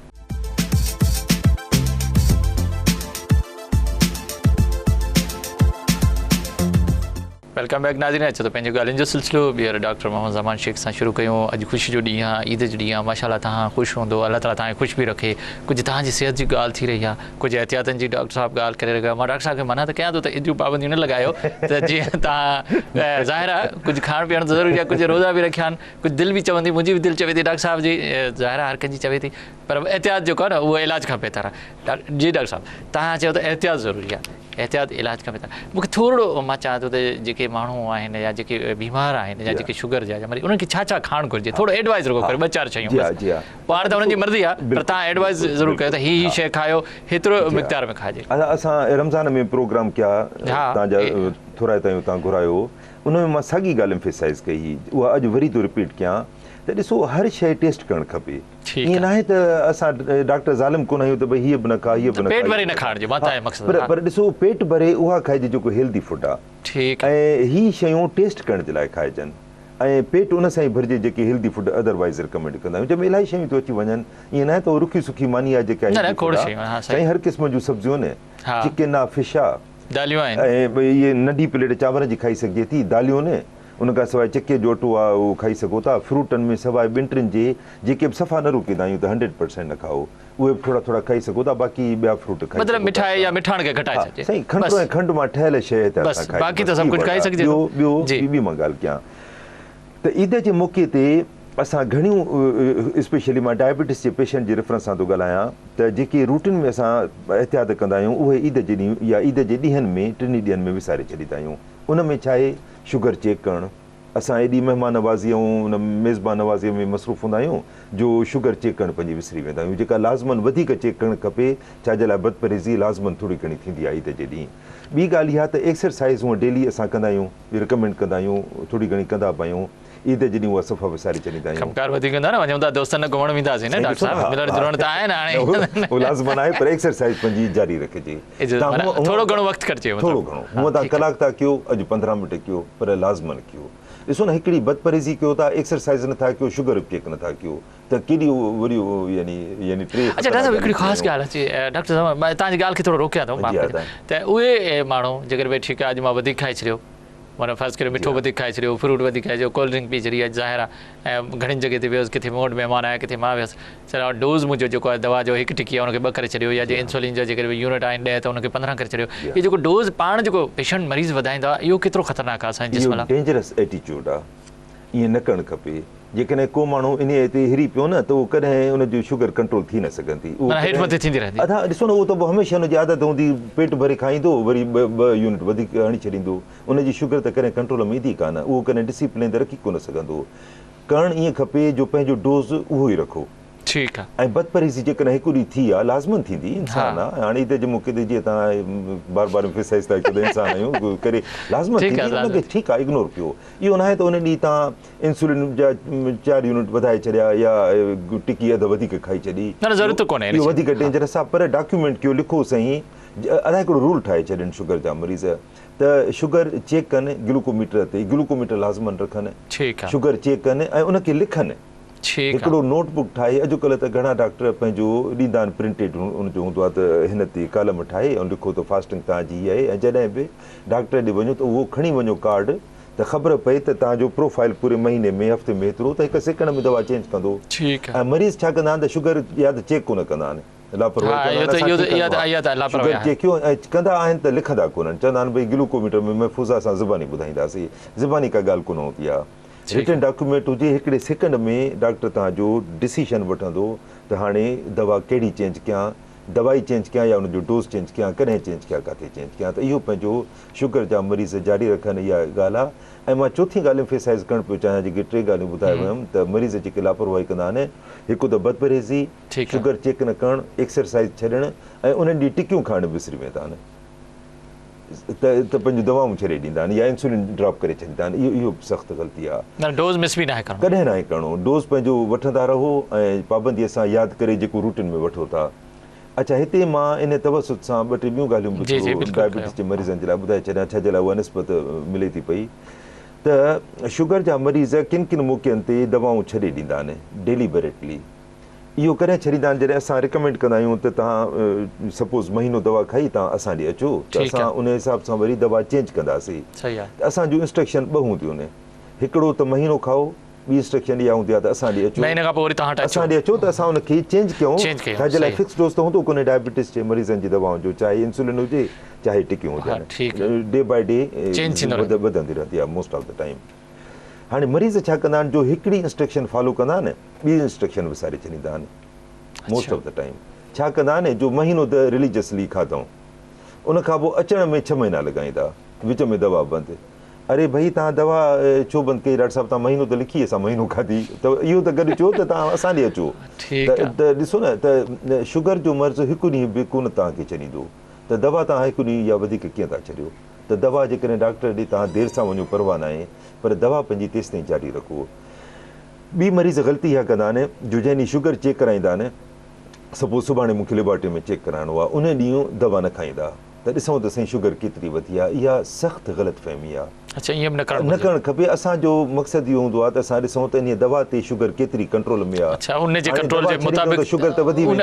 वेलकम बैक नाज़रीन अचो त पंहिंजो ॻाल्हियुनि जो सिलसिलो ॿीहर डॉक्टर मोहम्मद ज़मान शेख सां शुरू कयूं अॼु ख़ुशी जो ॾींहुं आहे ईद जो ॾींहुं आहे माशाल्लाह तव्हां ख़ुशि हूंदो अल्लाह ताला तव्हांखे ख़ुशि बि रखे कुझु तव्हांजी सिहत जी ॻाल्हि थी रही आहे कुझु एहतियातनि जी डॉक्टर साहब ॻाल्हि करे रहिया मां डॉक्टर साहब खे मना त कयां थो त एॾियूं पाबंदियूं न लॻायो त जीअं तव्हां ज़ाहिर आहे कुझु खाइण पीअण ज़रूरी आहे कुझु रोज़ा बि रखिया आहिनि कुझु दिलि बि चवंदी मुंहिंजी बि दिलि चवे थी डॉक्टर साहब जी ज़ाहिर आहे हर कंहिंजी चवे थी पर एहतियात जेको आहे न उहो इलाज खां बहितर आहे जी डॉक्टर साहब तव्हां चयो त एहतियात ज़रूरी आहे एहतियात इलाज खां बहितर मूंखे थोरो मां चाहियां थो त जेके माण्हू आहिनि या जेके बीमार आहिनि या जेके शुगर जा मरीज़ उन्हनि खे छा छा खाइणु घुरिजे थोरो एडवाइस रुगो करे 2-4 शयूं पाण त उन्हनि जी मर्ज़ी आहे पर तव्हां एडवाइस ज़रूरु कयो त हीअ शइ खायो हेतिरो मिक़दार में खाइजे असां रमज़ान में प्रोग्राम कया तव्हांजा थोरा ताईं तव्हां घुरायो उन में मां साॻी ॻाल्हि एम्फेसाइज़ कई हुई उहा अॼु वरी थो रिपीट कयां त ॾिसो हर शइ टेस्ट करणु खपे ईअं न आहे त असां डॉक्टर ज़ालिम कोन आहियूं त भई हीअ बि न खा हीअ बि न पेट भरे न खाइण जो मक़सदु पर ॾिसो पेट भरे उहा खाइजे जेको हेल्दी फूड आहे ऐं हीअ शयूं टेस्ट करण जे लाइ खाइजनि ऐं पेट उन सां ई भरिजे जेके हेल्दी फूड अदरवाइज़ रिकमेंड कंदा आहियूं जंहिंमें इलाही शयूं थियूं अची वञनि ईअं न आहे त उहो रुखी सुखी मानी आहे जेका साईं हर क़िस्म जूं सब्जियूं न चिकन आहे फिश आहे ऐं भई इहे नंढी प्लेट चांवर जी खाई सघिजे थी दालियूं न उन खां सवाइ चिके जो अटो आहे उहो खाई सघो था फ्रूटनि में सवाइ 2-3 जे जेके बि सफ़ा न रोकींदा आहियूं त 100% न खाओ उहे बि थोरा थोरा खाई सघो था बाक़ी ॿिया फ्रूट खाई मतिलबु मिठाई या मिठाण खे घटाए छॾिजे साईं खंडु ऐं खंडु मां ठहियल शइ त बाक़ी त सभु कुझु खाई सघिजे ॿी मां ॻाल्हि कयां त ईद जे मौक़े ते असां घणियूं स्पेशली मां डायबिटीज़ जे पेशेंट जे रेफरेंस सां थो ॻाल्हायां त जेके रूटीन में असां एहतियात कंदा आहियूं उहे ईद जे ॾींहुं या ईद जे ॾींहंनि में 3 ॾींहंनि में विसारे छॾींदा आहियूं उन में छा आहे शुगर चेक करणु असां एॾी महिमान नवाज़ी ऐं उन मेज़बान नवाज़ीअ में मसरूफ़ हूंदा आहियूं जो शुगर चेक करणु पंहिंजी विसरी वेंदा आहियूं जेका लाज़मन वधीक चेक करणु खपे छाजे लाइ बदपरहेज़ी लाज़मन थोरी घणी थींदी आहे ईद जे ॾींहुं ॿी ॻाल्हि इहा त एक्सरसाइज़ हूअं डेली असां कंदा आहियूं रिकमेंड कंदा आहियूं थोरी घणी कंदा बि आहियूं ईद जे ॾींहुं उहा सफ़ा विसारे छॾींदा आहियूं कमकार वधीक कंदा न वञूं था दोस्तनि घुमण वेंदासीं न डॉक्टर साहब मिलण जुलण त आहे न हाणे उहो लाज़मन आहे पर एक्सरसाइज़ पंहिंजी जारी रखिजे थोरो घणो वक़्तु ख़र्चे थोरो घणो हूअं तव्हां कलाक था कयो अॼु 15 मिंट कयो पर लाज़मन कयो ॾिसो न हिकिड़ी बदपरहेज़ी कयो था एक्सरसाइज़ नथा कयो शुगर चेक नथा कयो त केॾी वरी यानी अच्छा डॉक्टर साहब हिकिड़ी ख़ासि ॻाल्हि अचे डॉक्टर साहब मां तव्हांजी ॻाल्हि खे थोरो रोकियां थो त उहे माण्हू जेकर भई ठीकु आहे अॼु मां वधीक खाई छॾियो माना फ़र्ज़ु करे मिठो वधीक खाई छॾियो फ्रूट वधीक खाई छॾियो कोल्ड ड्रिंक पी छॾी आहे ज़ाहिर आहे ऐं घणी जॻह ते वियुसि किथे मूं वटि महिमान आया किथे मां वियुसि चलो डोज़ मुंहिंजो जेको आहे दवा जो 1 टिकी आहे हुनखे 2 करे छॾियो या जे इंसुलिन जा जेकर यूनिट आहिनि 10 त हुनखे 15 करे छॾियो इहो जेको डोज़ पाण जेको पेशेंट मरीज़ वधाईंदो आहे इहो केतिरो ख़तरनाक आहे असांजे जिस्म लाइ डेंजरस एटीट्यूड आहे ईअं न करणु खपे जेकॾहिं को माण्हू इन ते हिरी पियो न त उहो कॾहिं उनजी शुगर कंट्रोल थी न सघंदी हेठि मथे थींदी रहंदी अदा ॾिसो न उहो त हमेशह हुनजी आदत हूंदी पेट भरे खाईंदो वरी 2 यूनिट वधीक हणी छॾींदो उनजी शुगर त कॾहिं कंट्रोल में ईंदी कान उहो कॾहिं डिसिप्लिन ते रखी कोन सघंदो करणु ईअं खपे जो पंहिंजो डोज़ उहो ई रखो ठीकु आहे ऐं बदपरहेज़ी जेकॾहिं हिकु ॾींहुं थी आहे लाज़मन थींदी इंसान आहे हाणे ईद जे मौक़े ते जीअं तव्हां बार बार एम्फेसाइज़ था कयो इंसान आहियूं करे लाज़मन थींदी हुनखे ठीकु आहे इग्नोर कयो इहो न आहे त उन ॾींहुं तव्हां इंसुलिन जा 4 यूनिट वधाए छॾिया या टिकी अधु वधीक खाई छॾी ज़रूरत कोन्हे इहो वधीक डेंजरस आहे पर डॉक्यूमेंट कयो लिखो साईं अदा हिकिड़ो रूल ठाहे छॾनि शुगर जा मरीज़ त शुगर चेक कनि ग्लूकोमीटर ते ग्लूकोमीटर लाज़मन रखनि शुगर चेक कनि ऐं उनखे लिखनि हिकिड़ो नोटबुक ठाहे अॼुकल्ह त घणा डॉक्टर पंहिंजो ॾींदा आहिनि प्रिंटेड उनजो हूंदो आहे त हिन ते कॉलम ठाहे ऐं लिखो त फास्टिंग तव्हांजी हीअ आहे ऐं जॾहिं बि डॉक्टर ॾे वञो त उहो खणी वञो कार्ड त ख़बर पए त तव्हांजो प्रोफाइल पूरे महीने में हफ़्ते में एतिरो त 1 सेकंड में दवा चेंज कंदो ऐं मरीज़ छा कंदा आहिनि त शुगर या त चेक कोन कंदा आहिनि कंदा आहिनि त लिखंदा कोन्हनि चवंदा आहिनि भई ग्लूकोमीटर में महफ़ूज़ा सां ज़बानी ॿुधाईंदासीं ज़बानी का ॻाल्हि कोन हूंदी आहे रिटन डॉक्यूमेंट हुजे हिकिड़े सेकंड में डॉक्टर तव्हांजो डिसीशन वठंदो त हाणे दवा कहिड़ी चेंज कयां दवाई चेंज कयां या उनजो डोज़ चेंज कयां, कॾहिं चेंज कयां, किथे चेंज कयां। त इहो पंहिंजो शुगर जा मरीज़ जारी रखनि, इहा ॻाल्हि आहे। ऐं मां चोथीं ॻाल्हि एम्फेसाइज़ करणु पियो चाहियां, जेके 3 ॻाल्हियूं ॿुधाए वियुमि, त मरीज़ जेके लापरवाही कंदा आहिनि, हिकु त बदपरहेज़ी, शुगर चेक न करणु, एक्सरसाइज़ छॾणु, ऐं उन ॾींहुं टिकियूं खाइणु विसरी वेंदा आहिनि, त पंहिंजूं दवाऊं छॾे ॾींदा आहिनि या इंसुलिन ड्रॉप करे छॾींदा आहिनि। इहो सख़्तु ग़लती आहे। डोज़ मिस बि न आहे करणो, कॾहिं न आहे करिणो। डोज़ पंहिंजो वठंदा रहो ऐं पाबंदीअ सां यादि करे जेको रूटीन में वठो था। अच्छा, हिते मां इन तवसुत सां 2-3 ॿियूं ॻाल्हियूं डायबिटीज़ जे मरीज़नि जे लाइ ॿुधाए छॾियां, छा जे लाइ उहा निस्बत मिले थी पई त शुगर जा मरीज़ किन किन मौक़नि ते दवाऊं छॾे ॾींदा आहिनि डेलीबरेटली। इहो कॾहिं छॾींदा आहिनि जॾहिं असां रिकमेंड कंदा आहियूं त तव्हां सपोज़ महीनो दवा खाई तव्हां असां ॾे अचो, त असां उन हिसाब सां वरी दवा चेंज कंदासीं। त असांजूं इंस्ट्रक्शन 2 हूंदियूं आहिनि, हिकिड़ो त महीनो खाओ, ॿी इंस्ट्रक्शन इहा हूंदी आहे त असां ॾे अचो, असां ॾे अचो त असां उनखे चेंज कयूं। छाजे लाइ फिक्स डोज़ त हूंदो कोन्हे डायबिटीज़ जे मरीज़नि जी दवाउनि जो, चाहे इंसुलिन हुजे चाहे टिकियूं हुजनि, डे बाय डे वधंदी रहंदी आहे मोस्ट ऑफ द टाइम। हाणे मरीज़ छा कंदा आहिनि, जो हिकिड़ी इंस्ट्रक्शन फॉलो कंदा आहिनि, ॿी इंस्ट्रक्शन विसारे छॾींदा आहिनि मोस्ट ऑफ द टाइम। छा कंदा आहिनि, जो महीनो त रिलीजियसली खाधऊं, उनखां पोइ अचण में 6 महीना लॻाईंदा, विच में दवा बंदि। अरे भई तव्हां दवा छो बंदि कई डॉक्टर साहिबु, तव्हां महीनो त लिखी असां महीनो खाधी, त इहो त गॾु चओ त तव्हां असां ॾे अचो। त ॾिसो न, त शुगर जो मर्ज़ हिकु ॾींहुं बि कोन तव्हांखे छॾींदो, त दवा तव्हां हिकु ॾींहुं या वधीक कीअं था छॾियो। त दवा जेकॾहिं डॉक्टर ॾे तव्हां देरि सां वञो परवाह न आहे, पर दवा पंहिंजी तेसि ताईं जारी रखो। ॿी मरीज़ ग़लती इहा कंदा आहिनि, जो जंहिं ॾींहुं शुगर चेक कराईंदा आहिनि, सपोज़ सुभाणे मूंखे लेबोरेटरी में चेक कराइणो आहे, उन ॾींहुं दवा न खाईंदा, त ॾिसूं त साईं शुगर केतिरी वधी आहे। इहा सख़्तु ग़लतफ़हमी आहे। अच्छा, ईअं बि न करणु खपे। असांजो मक़सदु इहो हूंदो आहे त असां ॾिसूं त इन दवा ते शुगर केतिरी कंट्रोल में आहे। शुगर त वधी वेंदी।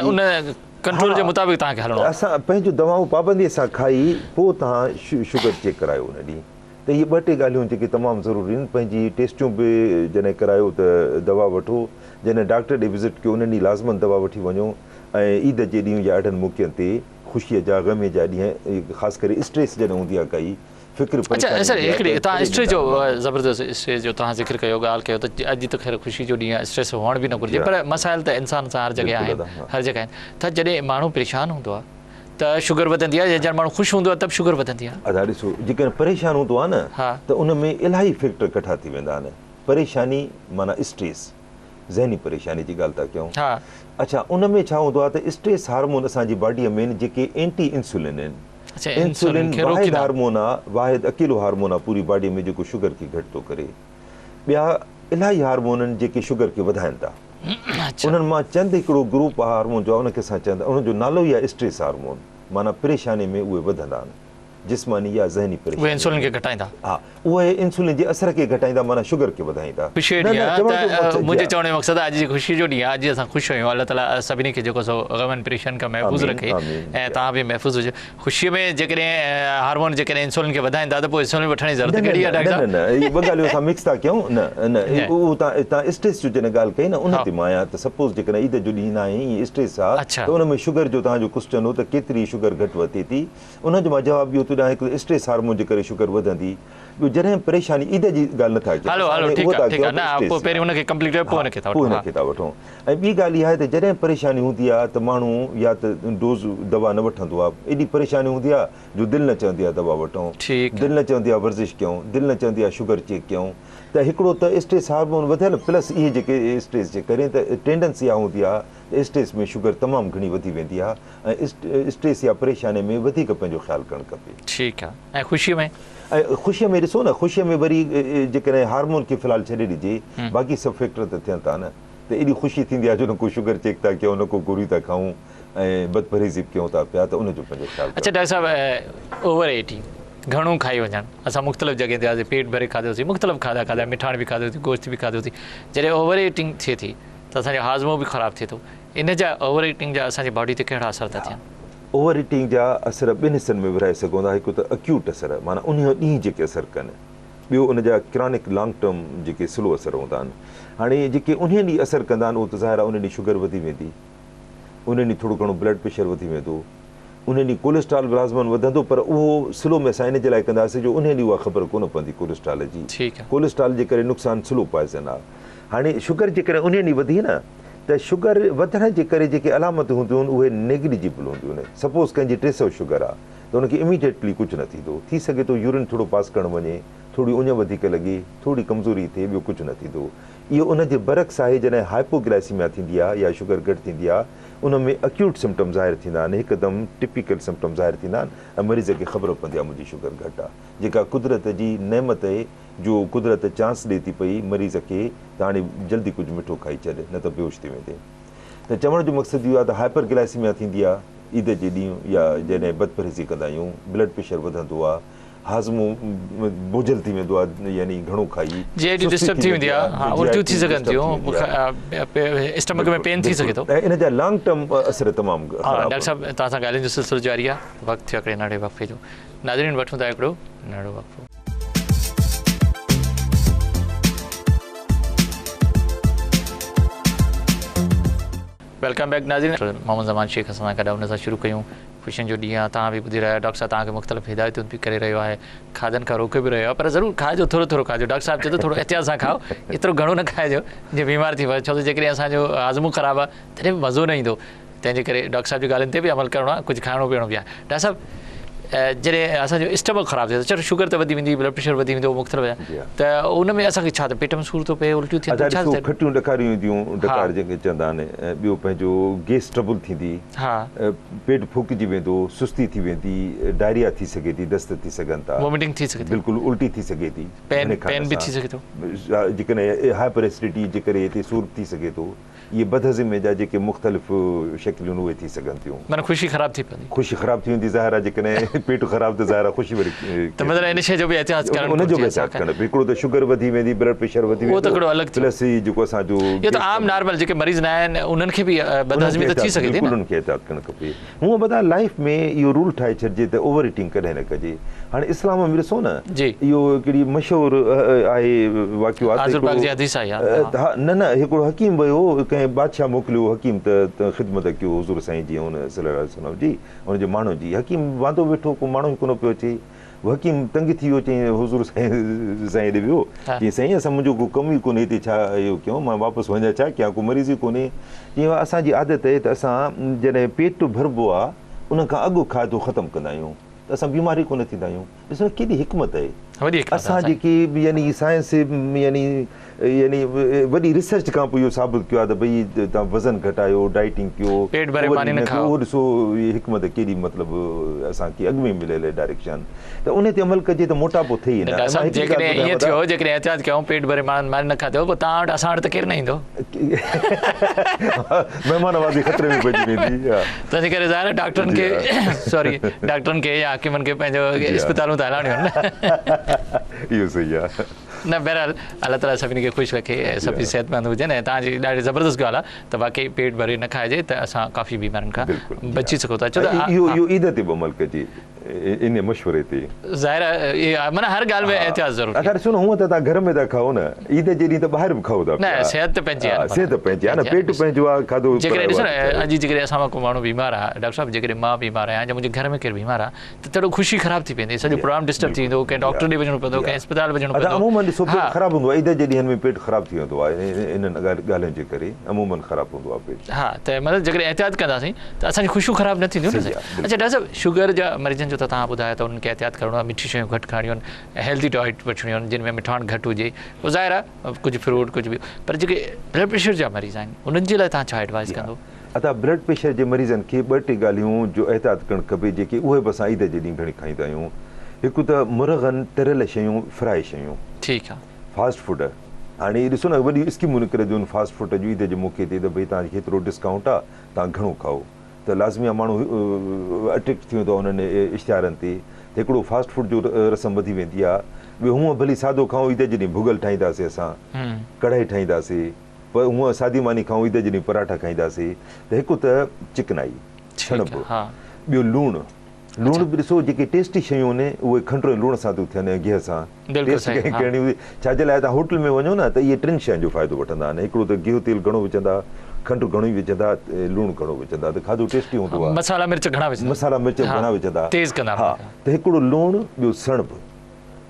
असां पंहिंजूं दवाऊं पाबंदीअ सां खाई पोइ तव्हां शुगर चेक करायो उन ॾींहुं। त इहे 2-3 ॻाल्हियूं जेके तमामु ज़रूरी आहिनि। पंहिंजी टेस्टियूं बि जॾहिं करायो त दवा वठो, जॾहिं डॉक्टर ॾे विज़िट कयो उन ॾींहुं लाज़मन दवा वठी वञो। ऐं ईद जे ॾींहुं या अहिड़नि मौक़नि ते, ख़ुशीअ जा ग़म जा ॾींहं, ख़ासि करे स्ट्रेस जॾहिं हूंदी आहे काई फिक्र। अच्छा सर, हिकिड़ी तव्हां स्ट्रेस जो ज़बरदस्त स्ट्रेस जो तव्हां ज़िक्र कयो, ॻाल्हि कयो, त अॼु त ख़ैर ख़ुशी जो ॾींहुं आहे, स्ट्रेस हुअण बि न घुरिजे, पर मसाइल त इंसान सां हर जॻह आहिनि, हर जॻह आहिनि। त जॾहिं माण्हू परेशान हूंदो आहे त शुगर वधंदी आहे, या जॾहिं माण्हू ख़ुशि हूंदो आहे तब शुगर वधंदी आहे? अदा ॾिसो, जेकॾहिं परेशान हूंदो आहे न, त उन में इलाही फैक्टर इकठा थी वेंदा आहिनि। परेशानी माना स्ट्रेस, ज़हनी परेशानी जी ॻाल्हि था कयूं। अच्छा, उन में छा हूंदो आहे त स्ट्रेस हार्मोन असांजी बॉडीअ में जेके एंटी इंसुलिन आहिनि, इंसुलिन वाहिद हार्मोन आहे, वाहिद अकेलो हार्मोन आहे पूरी बॉडीअ में जेको शुगर खे घटि थो करे। ॿिया इलाही हार्मोन आहिनि जेके शुगर खे वधाइनि था। उन्हनि मां चंद हिकिड़ो ग्रुप आहे हार्मोन जो, उनखे असां चवंदा, उनजो नालो ई आहे स्ट्रेस हार्मोन। माना परेशानी में उहे वधंदा आहिनि, जिस्मानी या ज़हनी परेशानी। उहे इंसुलिन खे घटाईंदा। हा, उहे इंसुलिन जे असर खे घटाईंदा, माना शुगर खे वधाईंदा। मुंहिंजे चवण जो मक़सदु आहे, अॼु ख़ुशी जो ॾींहुं आहे, अॼु असां ख़ुशि आहियूं। अलाह ताला सभिनी खे जेको सो ग़मन परेशान खां महफ़ूज़ रखे, ऐं तव्हां बि महफ़ूज़ हुजे। ख़ुशीअ में जेकॾहिं हार्मोन जेकॾहिं इंसुलिन खे वधाईंदा, त पोइ इंसुलिन वठण जी ज़रूरत कहिड़ी आहे डॉक्टर साहिबु? न, इहे 2 ॻाल्हियूं असां मिक्स था कयूं। न, उहो तव्हां स्ट्रेस जो जॾहिं ॻाल्हि कई न, उन ते मां आहियां त सपोज़ जेकॾहिं ईद जो ॾींहुं न आहे, ईअं स्ट्रेस आहे, त उन में शुगर जो तव्हांजो क्वेश्चन हो त केतिरी शुगर घटि वधे थी, उनजो मां जवाबु इहो थो ॾियां, हिकु स्ट्रेस हार्मोन जे करे शुगर वधंदी। ॿियो जॾहिं परेशानी, ईद जी ॻाल्हि नथा कयूं, पोइ था वठूं। ऐं ॿी ॻाल्हि इहा आहे त जॾहिं परेशानी हूंदी आहे त माण्हू या त डोज़ दवा न वठंदो आहे। एॾी परेशानी हूंदी आहे जो दिलि न चवंदी आहे दवा वठूं, दिलि न चवंदी आहे वर्जिश कयूं, दिलि न चवंदी आहे शुगर चेक कयूं। त हिकिड़ो त स्ट्रेस हार्मोन वधियल, प्लस इहे जेके स्ट्रेस जे करे त टेंडेंसी इहा हूंदी आहे त स्ट्रेस में शुगर तमामु घणी वधी वेंदी आहे, ऐं स्ट्रेस या परेशानी में वधीक पंहिंजो ख़्यालु करणु खपे। ठीकु आहे। ऐं ख़ुशीअ में, ख़ुशीअ में ॾिसो न, ख़ुशीअ में वरी जेकॾहिं हार्मोन खे फ़िलहालु छॾे ॾिजे, बाक़ी सभु फैक्टर त थियनि था न। त एॾी ख़ुशी थींदी आहे जो न को शुगर चेक था कयूं, न को गोरी था खाऊं, ऐं बदपरहेज़ी कयूं था पिया, त उनजो पंहिंजो ख़्यालु। अच्छा डॉक्टर साहिबु, ओवर ईटिंग, घणो खाई वञणु, असां मुख़्तलिफ़ जॻह ते वियासीं, पेट भरे खाधोसीं, मुख़्तलिफ़ खाधा खाधा, मिठाण बि खाधोसीं, गोश्त बि खाधोसीं। जॾहिं ओवर ईटिंग थिए थी त असांजो हाज़मो बि ख़राबु थिए थो। इन जा ओवर ईटिंग जा असांजी बॉडी ते कहिड़ा असर था थियनि? ओवर ईटिंग जा असर 2 हिसनि में विरहाए सघूं था। हिकु त अक्यूट असर, माना उन ॾींहुं जेके असर कनि। ॿियो उन जा क्रॉनिक लॉन्ग टर्म जेके स्लो असर हूंदा आहिनि। हाणे जेके उन ॾींहुं असर कंदा आहिनि, उहो त ज़ाहिर आहे उन ॾींहुं शुगर वधी वेंदी, उन ॾींहुं थोरो घणो ब्लड प्रेशर वधी वेंदो, उन ॾींहुं कोलेस्ट्रॉल लाज़मन वधंदो, पर उहो स्लो में असां इन जे लाइ कंदासीं जो उन ॾींहुं उहा ख़बर कोन पवंदी कोलेस्ट्रॉल जी। कोलेस्ट्रॉल जे करे नुक़सानु स्लो पॉइज़न आहे। हाणे शुगर जेकॾहिं उन ॾींहुं वधी न, त त शुगर वधण जे करे जेके अलामतूं हूंदियूं आहिनि उहे नेग्लिजिबल हूंदियूं आहिनि। सपोज़ कंहिंजी 300 शुगर आहे त हुनखे इमीडिएटली कुझु न थींदो, थी सघे थो यूरिन थोरो पास करणु वञे, थोरी उञ वधीक लॻे, थोरी कमज़ोरी थिए, ॿियो कुझु न थींदो। इहो उन जे बरक्स आहे जॾहिं हाइपोग्लाइसीमिया थींदी आहे या शुगर घटि थींदी आहे, उन में अक्यूट सिम्पटम ज़ाहिर थींदा आहिनि, हिकदमि टिपिकल सिम्पटम ज़ाहिर थींदा आहिनि ऐं मरीज़ खे ख़बर पवंदी आहे मुंहिंजी शुगर घटि आहे, जेका कुदरत जी नेमत जो कुदरत चांस ॾिए थी पई मरीज़ खे त हाणे जल्दी कुझु मिठो खाई छॾे न त बेहोश थी वेंदे। त चवण जो मक़सदु इहो आहे त हाइपरग्लाइसीमिया थींदी आहे ईद जे ॾींहुं या जॾहिं बदपरहेज़ी कंदा आहियूं, ब्लड प्रेशर वधंदो आहे, हाज़मो बोझल थी वेंदो आहे, यानी घणो खाई डिस्टर्ब थी वेंदी आहे, उल्टियूं थी सघनि थियूं, स्टमक में पेन थी सघे थो, ऐं इन जा लॉन्ग टर्म असर तमामु। डॉक्टर साहब तव्हां सां ॻाल्हाइण जो सिलसिलो जारी आहे, वक़्तु थियो हिकिड़े नंढे वक़फ़े जो। नाज़रीन वठूं था हिकिड़ो नंढो वक़फ़ो। वेलकम बैक नाज़रीन, मोहम्मद ज़मान शेख असां गॾु हुन सां शुरू कयूं। ख़ुशियुनि जो ॾींहुं आहे, तव्हां बि ॿुधी रहिया आहियो, डॉक्टर साहब तव्हांखे मुख़्तलिफ़ हिदायतूं बि करे रहियो आहे, खाधनि खां रोके बि रहियो आहे, पर ज़रूरु खाइजो, थोरो थोरो खाइजो। डॉक्टर साहब चए थो थोरो एहतियात सां खाओ, एतिरो घणो न खाइजो जीअं बीमार थी वञे, छो त जेकॾहिं असांजो हाज़मो ख़राबु आहे तॾहिं बि मज़ो न ईंदो। तंहिंजे करे डॉक्टर साहब जी ॻाल्हियुनि ते बि अमल करिणो आहे, कुझु खाइणो पीअणो बि आहे। डॉक्टर साहब जॾहिं असांजो स्टमक ख़राबु थिए त चलो शुगर त वधी वेंदी, ब्लड प्रेशर वधी वेंदो, मुख़्तलिफ़ त उन में असांखे छा त पेट में सूर थो पए, उल्टियूं थियनि, खटियूं ॾकारियूं ईंदियूं, डकार जंहिंखे चवंदा आहिनि, ॿियो पंहिंजो गैस ट्रबल थींदी, पेट फूकिजी वेंदो, सुस्ती थी वेंदी, डायरिया थी सघे थी, दस्त थी सघनि था, वॉमिटिंग थी सघे थी, बिल्कुलु उल्टी थी सघे थी, पेन बि थी सघे थो, जेकॾहिं हाइपर एसिडिटी जे करे हिते सूर थी सघे थो। इहे बदहज़मे जा जेके मुख़्तलिफ़ शकिलियूं उहे थी सघनि थियूं। माना ख़ुशी ख़राबु थी पवंदी, ख़ुशी ख़राबु थी वेंदी ज़ाहिर आहे, जेकॾहिं पेट ख़राबु त ज़ाहिर आहे ख़ुशी वरी त मतिलबु इन शइ जो बि एहतियात करणु, उन जो बि एहतियात करणु। हिकिड़ो त शुगर वधी वेंदी, ब्लड प्रेशर वधी वेंदो, उहो त हिकिड़ो अलॻि प्लस जेको असांजो इहो त आम नॉर्मल जेके मरीज़ न आहिनि उन्हनि खे बि बदहज़मी त थी सघे थी, उन्हनि खे एहतियात करणु खपे। हूअं बता लाइफ में इहो रूल ठाहे छॾिजे त ओवर ईटिंग कॾहिं न कजे। हाणे इस्लाम में ॾिसो न, इहो हिकिड़ी मशहूरु आहे वाक़ियो आहे, न न हिकिड़ो हकीम वियो, कंहिं बादशाह मोकिलियो हकीम त ख़िदमत कयो हुज़ूर साईं जी, हुन सल्लल्लाहु अलैहि वसल्लम जी, हुनजे माण्हू जी। हकीम वांदो वेठो, को माण्हू ई कोन पियो अचे, हकीम तंग थी वियो, चई हुज़ूर साईं ॾे वियो, चई साईं असां मुंहिंजो को कमु ई कोन्हे हिते, छा इहो कयूं, मां वापसि वञा छा कयां, को मरीज़ ई कोन्हे। जीअं असांजी आदत आहे त असां जॾहिं पेट भरिबो आहे उन खां अॻु खाधो ख़तमु कंदा आहियूं त असां बीमारी कोन थींदा आहियूं। ॾिसो केॾी हिकमत आहे, असां जेकी यानी साइंस यानी वॾी रिसर्च खां पोइ इहो साबित कयो आहे त भई तव्हां वज़न घटायो, डाइटिंग कयो, पेट भरे पानी न खाओ, उहो ॾिसो इहा हिकमत केॾी मतिलबु असांखे अॻु में मिलियल आहे डायरेक्शन, त उन ते अमल कजे त मोटापो थिए ई न। जेकॾहिं ईअं थियो, जेकॾहिं एहतियात कयूं, पेट भरे मानी न खाधो, पोइ तव्हां वटि असां वटि त केरु न ईंदो, महिमान नवाज़ी ख़तरे में पइजी वेंदी। तंहिंजे करे ज़ाहिर आहे डॉक्टरनि खे सॉरी डॉक्टरनि खे या हकीमनि खे पंहिंजो इस्पतालूं त हलाइणियूं आहिनि न। इहो सही आहे न, बहरहाल अल्लाह ताला सभिनी खे ख़ुशि रखे, सभई सिहतमंद हुजनि। ऐं तव्हांजी ॾाढी ज़बरदस्त ॻाल्हि आहे त वाक़ई पेट भरे न खाइजे त असां काफ़ी बीमारियुनि खां बची सघूं था। छो त इहो ईद ते बि अमल कजे, इन मशवरे ते ज़ाहिर आहे माना हर ॻाल्हि में एहतियात ज़रूरी आहे। सुनो हूअं त तव्हां घर में था खाओ न, ईद जे ॾींहुं त ॿाहिरि बि खाओ था, न सिहत त पंहिंजी आहे, सिहत पंहिंजी आहे न, पेट पंहिंजो आहे, खाधो। जेकॾहिं ॾिसो न अॼु जेकॾहिं असां को माण्हू बीमार आहे, डॉक्टर साहब जेकॾहिं मां बीमार आहियां या मुंहिंजे घर में केरु बीमार आहे त तॾहिं ख़ुशी ख़राबु थी वेंदी, सॼो प्रोग्राम डिस्टर्ब थी वेंदो, कंहिं डॉक्टर ॾे वञिणो पवंदो, कंहिं अस्पताल वञिणो पवंदो। अमूमन ॾिसो पेट ख़राबु हूंदो आहे, ईद जे ॾींहंनि में पेट ख़राबु थी वेंदो आहे इन्हनि ॻाल्हियुनि जे करे, अमूमन ख़राबु हूंदो आहे पेट। हा, त मतिलबु जेकॾहिं एहतियात कंदासीं त असांजी ख़ुशियूं ख़राबु न थींदियूं न। अच्छा डॉक्टर साहब, शुगर जा मरीज़नि जो त तव्हां ॿुधायो त उन्हनि खे एहतियात करिणो आहे, मिठी शयूं घटि खाइणियूं आहिनि, हेल्दी डाइट वठणियूं आहिनि जिन में मिठाण घटि हुजे, पोइ ज़ाहिर आहे कुझु फ्रूट कुझु बि। पर जेके ब्लड प्रेशर जा मरीज़ आहिनि उन्हनि जे लाइ तव्हां छा एडवाइस कंदो? असां ब्लड प्रेशर जे मरीज़नि खे ॿ टे ॻाल्हियूं जो एहतियात करणु खपे, जेके उहे बि असां ईद जे ॾींहुं घणी खाईंदा आहियूं। हिकु त मुर्गनि, तरियल शयूं, फ्राई शयूं, ठीकु आहे, फास्ट फूड। हाणे ॾिसो न वॾी स्कीमूं निकिरंदियूं आहिनि फास्ट फूड जूं ईद जे मौक़े ते, त भई तव्हांखे हेतिरो डिस्काउंट आहे, तव्हां घणो खाओ, त लाज़मी आहे माण्हू अट्रैक्ट थी वेंदो आहे उन्हनि इश्तिहारनि ते, त हिकिड़ो फास्ट फूड जो रस्म वधी वेंदी आहे। ॿियो हूअं भली सादो खाऊं, ईद जे ॾींहुं भुॻल ठाहींदासीं असां, कढ़ाई ठाहींदासीं, पर हूअं सादी मानी खाऊं, ईद जे ॾींहुं पराठा खाईंदासीं। त हिकु त चिकनाई, छणप, ॿियो लूणु। लूण बि ॾिसो, जेके टेस्टी शयूं आहिनि उहे खंड लूण सां थियूं थियनि, गिह सां टेस्ट करणी हुजे। छाजे लाइ तव्हां होटल में वञो न त इहे टिनि शयुनि जो फ़ाइदो वठंदा आहिनि। हिकिड़ो त गिहु तेल घणो विझंदा, खंडु घणो ई विझंदा, लूणु घणो विझंदा, त खाधो टेस्टी हूंदो आहे। मसाला मिर्च घणा विझंदा, तेज़ कंदा। हा, त हिकिड़ो लूणु, ॿियो सणप,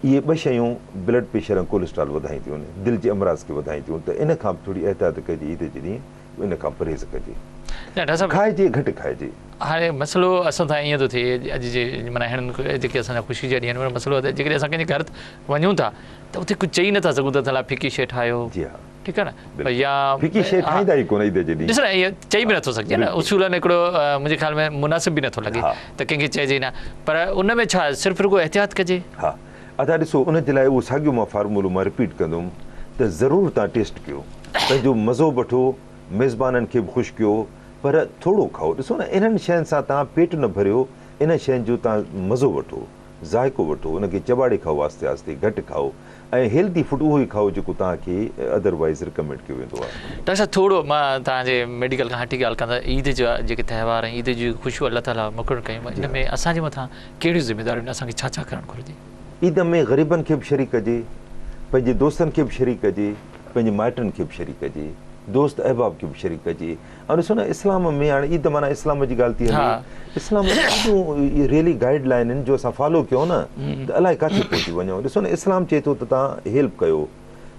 इहे ॿ शयूं ब्लड प्रेशर ऐं कोलेस्ट्रॉल वधाईंदियूं आहिनि, दिलि जे अमराज़ खे वधाईंदियूं आहिनि। त इन खां थोरी एहतियात कजे ईद जे ॾींहुं, इन खां परहेज़ कजे, डॉक्टर साहब खाइजे घटि खाइजे। हाणे मसइलो असां ताईं ईअं थो थिए अॼु जे माना हिननि जेके असांजा ख़ुशी जा ॾींहं आहिनि मसइलो आहे जेकॾहिं असां कंहिंजे घर वञूं था त उते कुझु चई नथा सघूं त थला फिकी शइ ठाहियो, जी हा, ठीकु आहे न, या फिकी शइ ठाहींदा ई कोन ईद जे ॾींहुं। ॾिस न इहो चई बि नथो सघिजे न, उसूलन हिकिड़ो मुंहिंजे ख़्याल में मुनासिब बि नथो लॻे त कंहिंखे चइजे न, पर उन में छा सिर्फ़ु रुॻो एहतियात कजे। हा, अदा ॾिसो उन जे लाइ उहो साॻियो मां फार्मूलो मां रिपीट कंदुमि त ज़रूरु तव्हां टेस्ट कयो, पंहिंजो मज़ो वठो, मेज़बाननि खे बि ख़ुशि कयो, पर थोरो खाओ। ॾिसो न इन्हनि शयुनि सां तव्हां पेट न भरियो, इन शयुनि जो तव्हां मज़ो वठो, ज़ाइको वठो, उनखे चॿाड़े खाओ आस्ते आस्ते, घटि खाओ, ऐं हेल्दी फूड उहो ई खाओ जेको तव्हांखे अदरवाइज़ रिकमेंड कयो वेंदो आहे। डॉक्टर साहब थोरो मां तव्हांजे मेडिकल खां हटी ॻाल्हि कंदा, ईद जा जेके त्योहार आहिनि, ईद जी ख़ुशियूं अलाह ताला मुक़ररु कयूं, इन में असांजे मथां कहिड़ियूं ज़िम्मेदारियूं आहिनि, असांखे छा छा करणु घुरिजे? ईद में ग़रीबनि खे बि शरीक कजे, पंहिंजे दोस्तनि खे बि शरीक कजे, पंहिंजे माइटनि खे बि शरीक कजे, दोस्त अहबाब खे बि शरीक कजे। ऐं ॾिसो न इस्लाम में हाणे ईद माना इस्लाम जी ॻाल्हि थी हले, इस्लाम में ॾाढियूं रियली गाइडलाइन आहिनि जो असां फॉलो कयूं न त अलाए किथे पहुची वञूं। ॾिसो न इस्लाम चए थो त तव्हां हेल्प कयो,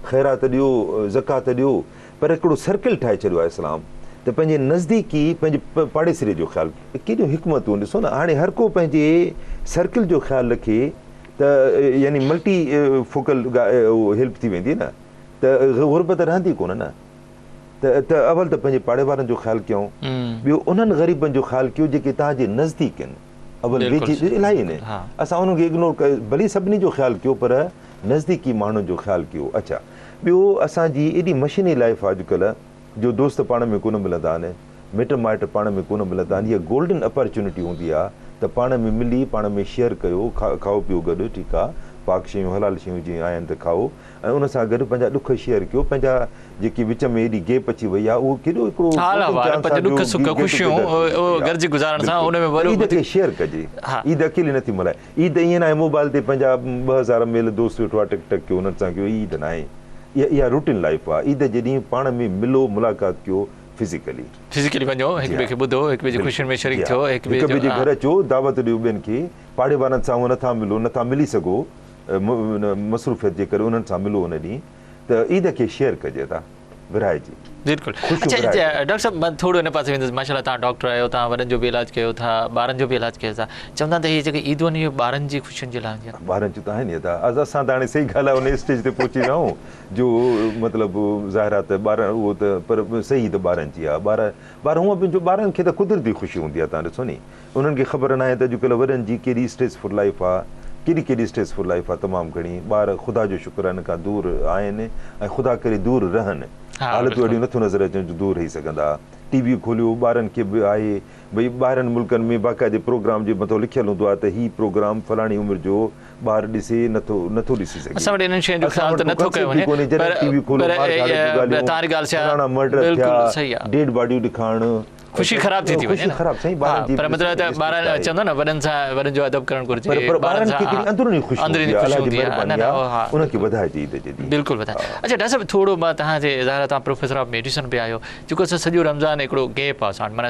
ख़ैरात ॾियो, ज़कात ॾियो, पर हिकिड़ो सर्किल ठाहे छॾियो आहे इस्लाम त पंहिंजे नज़दीकी पंहिंजे पाड़ेसिरे जो ख़्यालु, केॾियूं हिकमतूं। ॾिसो न हाणे हर को पंहिंजे सर्किल जो ख़्यालु रखे त यानी मल्टी फोकल हेल्प थी वेंदी न, त गुरबत रहंदी कोन न। त अवल त पंहिंजे पाड़े वारनि जो ख़्यालु कयूं, ॿियो उन्हनि ग़रीबनि जो ख़्यालु कयो जेके तव्हांजे नज़दीक आहिनि, अवल वेझे इलाही आहिनि, असां उन्हनि खे इग्नोर कयो, भली सभिनी जो ख़्यालु कयो पर नज़दीकी माण्हुनि जो ख़्यालु कयो। अच्छा, ॿियो असांजी एॾी मशीनी लाइफ आहे अॼुकल्ह जो दोस्त पाण में कोन मिलंदा आहिनि, मिट माइट पाण में कोन मिलंदा आहिनि, इहा गोल्डन अपॉर्चुनिटी हूंदी आहे त पाण में मिली पाण में शेयर कयो, खाओ पीओ गॾु, ठीकु आहे, पाक शयूं हलाल शयूं जीअं आहिनि त खाओ, ऐं उन सां गॾु पंहिंजा ॾुख शेयर कयो, पंहिंजा जेकी विच में एॾी गेप अची वई आहे उहो केॾो हिकिड़ो ईद खे शेयर कजे। ईद अकेली नथी मल्हाए, ईद ईअं न आहे मोबाइल ते पंहिंजा 2000 मेल दोस्त वेठो आहे टक टक कयो उन्हनि सां कयो, ईद न आहे, इहा रूटीन लाइफ आहे। ईद जे ॾींहुं पाण में मिलो, मुलाक़ात कयो, फिज़िकली वञो, हिक ॿिए खे ॿुधो, हिक ॿिए जी ख़ुशियुनि में शरीक थियो, हिक ॿिए जे घर अचो, दावत ॾियो ॿियनि खे, पाड़े वारनि सां उहो नथा मिलो, नथा मिली सघो मसरूफ़ियत जे करे, उन्हनि सां मिलो उन ॾींहुं, त ईद खे शेयर कजे था, विराइजे। बिल्कुलु। अच्छा डॉक्टर साहब मां थोरो हिन पासे वेंदुसि, माशाल्लाह तव्हां डॉक्टर आहियो, तव्हां वॾनि जो बि इलाजु कयो था, ॿारनि जो बि इलाजु कयो था, चवंदा त इहे जेके ईदूं आहिनि इहे ॿारनि जी ख़ुशियुनि जे लाइ हूंदियूं आहिनि। ॿारनि जी त आहिनि था, असां त हाणे सही ॻाल्हि आहे उन स्टेज ते पहुची रहिया आहियूं जो मतिलबु ज़ाहिर आहे त ॿार उहो त पर सही त ॿारनि जी आहे, ॿार हूअं पंहिंजो ॿारनि खे त कुदरती ख़ुशी हूंदी आहे। तव्हां ॾिसो नी, उन्हनि खे ख़बर न आहे त अॼुकल्ह वॾनि जी केॾी स्ट्रेसफुल लाइफ आहे, केॾी स्ट्रेसफुल लाइफ आहे, तमामु घणी। ॿार ख़ुदा जो शुक्र आहे हिन खां दूरि आहिनि ऐं ख़ुदा करे दूरि रहनि, हालतूं अहिड़ियूं नथो नज़र अचनि जो दूरि रही सघंदा। टीवी खोलियो, ॿारनि खे बि आहे भई ॿाहिरनि मुल्कनि में बाक़ाइदे प्रोग्राम जे मथां लिखियलु हूंदो आहे त हीउ प्रोग्राम फलाणी उमिरि जो ॿार ॾिसे, नथो ॾिसी सघे। डेड बॉडियूं ॾेखारणु, ख़ुशी ख़राब थी वञे, ख़राब साईं, पर मतिलबु त ॿार चवंदा न वॾनि सां वॾनि जो अदब करणु घुरिजे, पर ॿारनि खे केॾी अंदरूनी ख़ुशी हूंदी आहे, उनखे वधाइजे ईद जे ॾींहुं। बिल्कुलु वधाए। अच्छा डॉक्टर साहब थोरो मां तव्हांजे ज़ाहिर तव्हां प्रोफेसर ऑफ मेडिसिन बि आहियो, जेको असां सॼो रमज़ान हिकिड़ो गैप आहे असां माना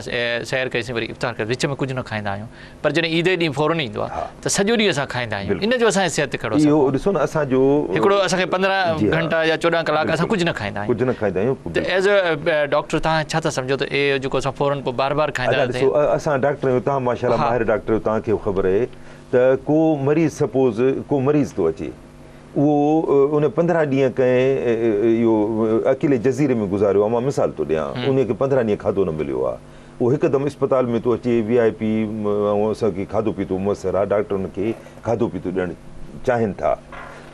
सैर कईसीं वरी इफ़्तार करे विच में कुझु न खाईंदा आहियूं, पर जॾहिं ईद जे ॾींहुं फौरन ईंदो आहे त सॼो ॾींहुं असां खाईंदा आहियूं, इन जो असांजे सिहत ते कहिड़ो असरु? इहो ॾिसो न असांजो हिकिड़ो असांखे 15 घंटा या 14 कलाक असां कुझु न खाईंदा आहियूं, त एज़ अ डॉक्टर तव्हां छा था सम्झो त इहो जेको असां फौरन पोइ बार बार खाईंदा आहियूं? असां डॉक्टर आहियूं, तव्हां माशाल्लाह माहिर डॉक्टर आहियो, तव्हांखे ख़बर आहे त को मरीज़ सपोज़ को मरीज़ थो अचे, उहो उन 15 ॾींहं कंहिं इहो अकेले जज़ीरे में गुज़ारियो आहे, मां मिसाल थो ॾियां, उनखे 15 ॾींहं खाधो न मिलियो आहे, उहो हिकदमि इस्पताल में थो अचे, VIP ऐं असांखे खाधो पीतो मुयसरु आहे, डॉक्टर उनखे खाधो पीतो ॾियणु चाहिनि था,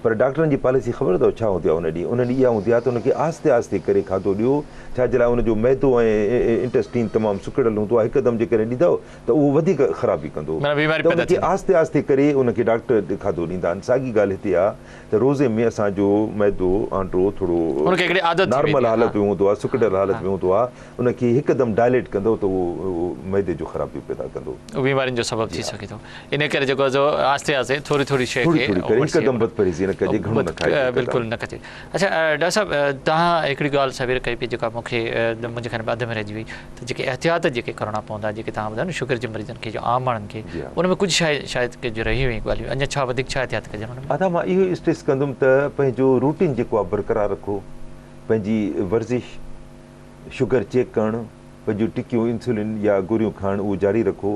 पर डॉक्टरनि जी पॉलिसी ख़बर अथव छा हूंदी आहे? उन ॾींहुं इहा हूंदी आहे त उनखे आस्ते आस्ते करे खाधो ॾियो, छाजे लाइ उनजो मैदो ऐं इंटेस्टीन तमामु सुकिड़ियल हूंदो आहे, हिकदमि जेकॾहिं ॾींदव त उहो वधीक ख़राबी कंदो, त उनखे आस्ते आस्ते करे उनखे डॉक्टर खाधो ॾींदा आहिनि। साॻी ॻाल्हि हिते आहे त रोज़े में असांजो मैदो आंटो थोरो नॉर्मल हालत में हूंदो आहे, सुकिड़ियल हालत में हूंदो आहे, उनखे हिकदमि डायलेट कंदो त उहो मैदे जो ख़राबियूं पैदा कंदो, बीमारियुनि जो सबबु थी सघे थो। इन करे जेको आस्ते आस्ते थोरी शइ हिकदमि बदपरहेज़ी न कजे, घणो न खाए, बिल्कुलु न कजे। अच्छा डॉक्टर साहब तव्हां हिकिड़ी ॻाल्हि सवेर कई पई जेका मूंखे मुंहिंजे ख़्याल में अध में रहिजी वई, त जेके एहतियात जेके करणा पवंदा, जेके तव्हां ॿुधायो न शुगर जे मरीज़नि खे जो आम माण्हुनि खे, उन में कुझु शायदि रही हुई ॻाल्हियूं, अञा छा वधीक छा एहतियात कजे? अदा मां इहो स्ट्रेस कंदुमि त पंहिंजो रूटीन जेको आहे बरक़रार रखो, पंहिंजी वर्ज़िश शुगर चेक करणु, पंहिंजूं टिकियूं इंसुलिन या गोरियूं खाइणु उहो जारी रखो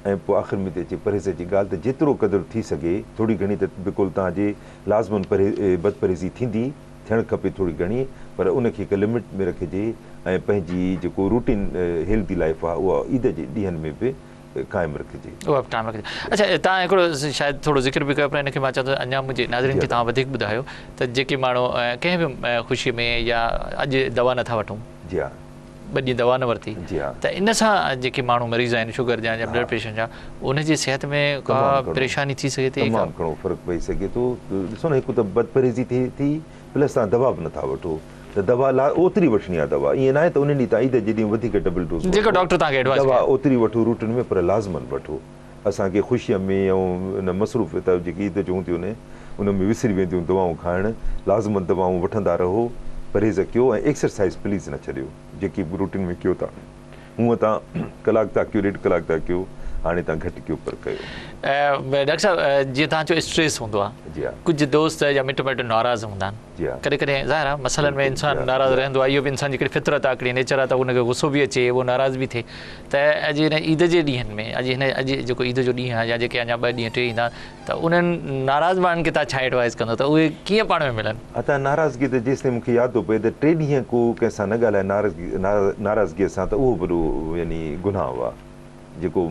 ऐं पोइ आख़िर में अचे परहेज़ जी ॻाल्हि त जेतिरो क़दुरु थी सघे थोरी घणी त बिल्कुलु तव्हांजे लाज़मन बदपरहेज़ी थींदी थियणु खपे थोरी घणी, पर उनखे हिकु लिमिट में रखिजे ऐं पंहिंजी जेको रूटीन हेल्दी लाइफ आहे उहा ईद जे ॾींहंनि में बि क़ाइमु रखिजे। उहा बि टाइम रखिजे। अच्छा, तव्हां हिकिड़ो शायदि थोरो ज़िक्र बि कयो, पर हिनखे मां चवां थो अञा मुंहिंजे नाज़रीन खे तव्हां वधीक ॿुधायो त जेके माण्हू कंहिं बि ख़ुशीअ में या अॼु दवा नथा वठूं, जी हा, 2 ॾींहं दवा न वरिती, जी हा, त इन सां जेके माण्हू मरीज़ आहिनि शुगर जा या ब्लड प्रेशर जा, उनजी सिहत में का परेशानी थी सघे थी? तमामु घणो फ़र्क़ु पई सघे थो। ॾिसो न, हिकु त बदपरहेज़ी थिए थी, प्लस तव्हां दवा बि नथा वठो, त दवा ओतिरी वठणी आहे दवा, ईअं न आहे त उन ॾींहुं तव्हां ईद जे ॾींहुं वधीक डबल डोज जेको डॉक्टर तव्हांखे एडवाइस दवा ओतिरी वठो रूटीन में, पर लाज़मन वठो। असांखे ख़ुशीअ में ऐं इन मसरूफ़ियत जेकी ईद चऊं थियूं उन में विसरी वेंदियूं दवाऊं खाइणु, लाज़मन दवाऊं वठंदा रहो, परहेज़ कयो ऐं एक्सरसाइज़ प्लीज़ न छॾियो, जेकी बि रूटीन में कयो था हूअं तव्हां कलाक था कयो, 1.5 कलाक था कयो, हाणे तव्हां घटि कयो पर कयो। डॉक्टर साहब, जीअं तव्हां चयो स्ट्रेस हूंदो आहे, जी हा, कुझु दोस्त या मिट माइट नाराज़ हूंदा आहिनि, जी हा, कॾहिं कॾहिं ज़ाहिर आहे मसइलनि में इंसानु नाराज़ रहंदो आहे, इहो बि इंसान जी हिकिड़ी फितरत आहे, हिकिड़ी नेचर आहे, त उनखे गुस्सो बि अचे, उहो नाराज़ बि थिए। त अॼु हिन ईद जे ॾींहंनि में, अॼु जेको ईद जो ॾींहुं आहे या जेके अञा 2 ॾींहं 3 ईंदा, त उन्हनि नाराज़ माण्हुनि खे तव्हां छा एडवाइस कंदो त उहे कीअं पाण में मिलनि? असां नाराज़गी त जेसिताईं मूंखे यादि थो पए त 3 ॾींहं को कंहिंसां न ॻाल्हाए नाराज़गीअ सां, त उहो बि यानी गुनाह हुआ, जेको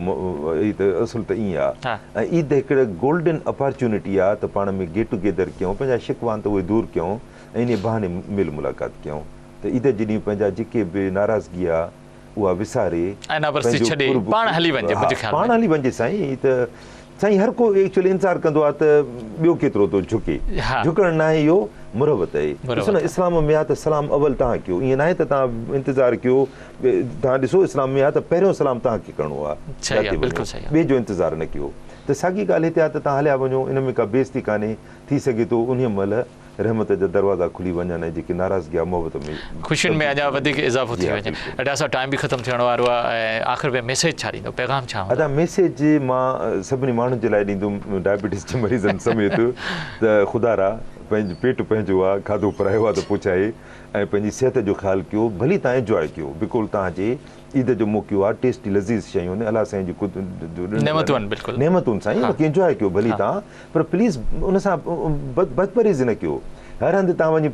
त असुल त ईअं आहे। ऐं ईद हिकिड़े गोल्डन अपॉर्चुनिटी आहे त पाण में गेट टुगेदर कयूं, पंहिंजा शिकवा त उहे दूरि कयूं ऐं इन बहाने मेल मुलाक़ात कयूं, त ईद जे ॾींहुं पंहिंजा जेके बि नाराज़गी आहे उहा विसारे पाण हली वञे। साईं त साईं हर को एक्चुअली इंतज़ारु कंदो आहे त ॿियो केतिरो थो झुके, झुकणु न आहे, इहो मुरबत आहे। ॾिसो न, इस्लाम में आहे त सलाम अवल तव्हां कयो, ईअं न आहे त तव्हां इंतज़ारु कयो। तव्हां ॾिसो इस्लाम में आहे त पहिरियों सलाम तव्हांखे करिणो आहे, ॿिए जो इंतज़ारु न कयो। त साॻी ॻाल्हि हिते आहे त तव्हां हलिया वञो, इन में का बेइज़ती कान्हे, थी सघे थो उन महिल रहमत जा दरवाज़ा खुली वञनि, जेके नाराज़गी आहे मोहबत में ख़ुशियुनि में अञा वधीक इज़ाफ़ो थी वञे। अॼु असां टाइम बि ख़तमु थियण वारो आहे, आख़िर में मैसेज छा ॾींदो, पैगाम छा? अदा मैसेज मां सभिनी माण्हुनि जे लाइ ॾींदुमि, डायबिटीज़ जे मरीज़नि समेत, त ख़ुदा पंहिंजो पेट पंहिंजो आहे, खाधो परायो आहे त पुछाए, ऐं पंहिंजी सिहत जो ख़्यालु कयो, भली तव्हां एंजॉय कयो, बिल्कुलु तव्हांजे ईद जो मौक़ो आहे, टेस्टी लज़ीज़ शयूं अलाह साईं जी नेमतुनि साईं, बाक़ी एंजॉय कयो भली तव्हां, पर प्लीज़ उन सां बदपरहेज़ न कयो। हर हंधि तव्हां वञी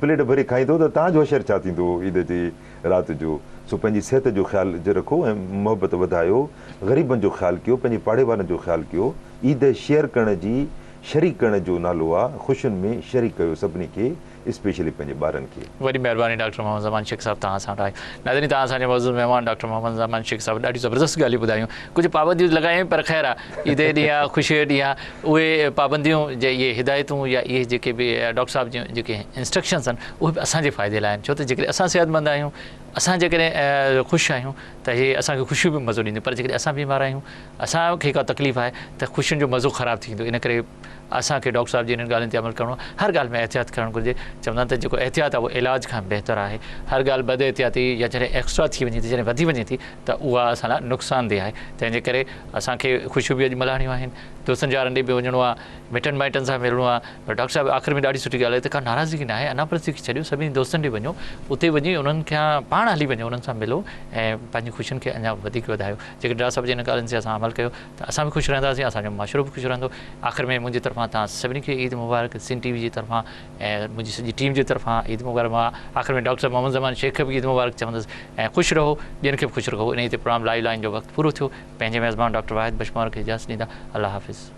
प्लेट भरे खाईंदो त तव्हांजो असरु छा थींदो ईद जी राति जो? सो पंहिंजी सिहत जो ख़्यालु रखो ऐं मोहबत वधायो, ग़रीबनि जो ख़्यालु कयो, पंहिंजे पाड़े वारनि जो ख़्यालु कयो। ईद शेयर करण जी, शरीक करण जो नालो आहे, ख़ुशियुनि में शरीक कयो सभिनी खे, स्पेशली पंहिंजे ॿारनि खे। वॾी महिरबानी डॉक्टर मोहम्मद ज़मान शेख साहब तव्हां सां आहियो। नाज़रीन, तव्हां असांजे मौजूद महिमान डॉक्टर मोहम्मद ज़मान शेख साहब ॾाढी ज़बरदस्त ॻाल्हियूं ॿुधायूं, कुझु पाबंदियूं लॻायूं, पर ख़ैर आहे ईद ॾींहुं आहे, ख़ुशीअ ॾींहुं आहे, उहे पाबंदियूं जे इहे हिदायतूं या इहे जेके बि डॉक्टर साहिब जूं जेके इंस्ट्रक्शन्स आहिनि उहे बि असांजे फ़ाइदे लाइ आहिनि, छो त जेकॾहिं असां सिहतमंद आहियूं, असां जेकॾहिं ख़ुशि आहियूं त इहे असांखे ख़ुशियूं बि मज़ो ॾींदियूं, पर जेकॾहिं असां बीमार आहियूं, असांखे का तकलीफ़ आहे त ख़ुशियुनि जो मज़ो ख़राबु थींदो। इन करे असांखे डॉक्टर साहिब जी इन्हनि ॻाल्हियुनि ते अमल करिणो आहे, हर ॻाल्हि में एहतियात करणु घुरिजे। चवंदा आहिनि त जेको एहतियात आहे उहो इलाज खां बहितर आहे। हर ॻाल्हि बद एहतियाती या जॾहिं एक्स्ट्रा थी वञे थी, जॾहिं वधी वञे थी, त उहा असां लाइ नुक़सानदेह आहे। तंहिंजे करे असांखे ख़ुशियूं बि अॼु मल्हाइणियूं आहिनि, दोस्तनि यारनि ॾे बि वञिणो आहे, मिटनि माइटनि सां मिलणो आहे। पर डॉक्टर साहिब आख़िर में ॾाढी सुठी ॻाल्हि आहे त का नाराज़गी न आहे, अनापरस्ती खे छॾियो, सभिनी दोस्तनि ॾे वञो, उते वञी उन्हनि खां पाण हली वञो, उन्हनि सां मिलो ऐं पंहिंजी ख़ुशियुनि खे अञा वधीक वधायो। जेकॾहिं डॉक्टर साहिब जे हिन ॻाल्हियुनि ते असां अमल कयो त असां बि ख़ुशि रहंदासीं, असांजो माशरो बि ख़ुशि रहंदो। आख़िर में मुंहिंजी तरफ़ां तव्हां सभिनी खे ईद मुबारक, सिन TV जी तरफ़ां ऐं मुंहिंजी सॼी टीम जे तरफ़ां ईद मुबारक। मां आख़िर में डॉक्टर मोहम्मद ज़मान शेख खे बि ईद मुबारक चवंदुसि ऐं ख़ुशि रहो, ॿियनि खे बि ख़ुशि रखो। इन ते प्रोग्राम लाइव लाइन जो वक़्तु पूरो थियो। पंहिंजे मेज़बान डॉक्टर वाहिद बशमार खे इजाज़त ॾींदा। अल्लाह हाफ़िज़।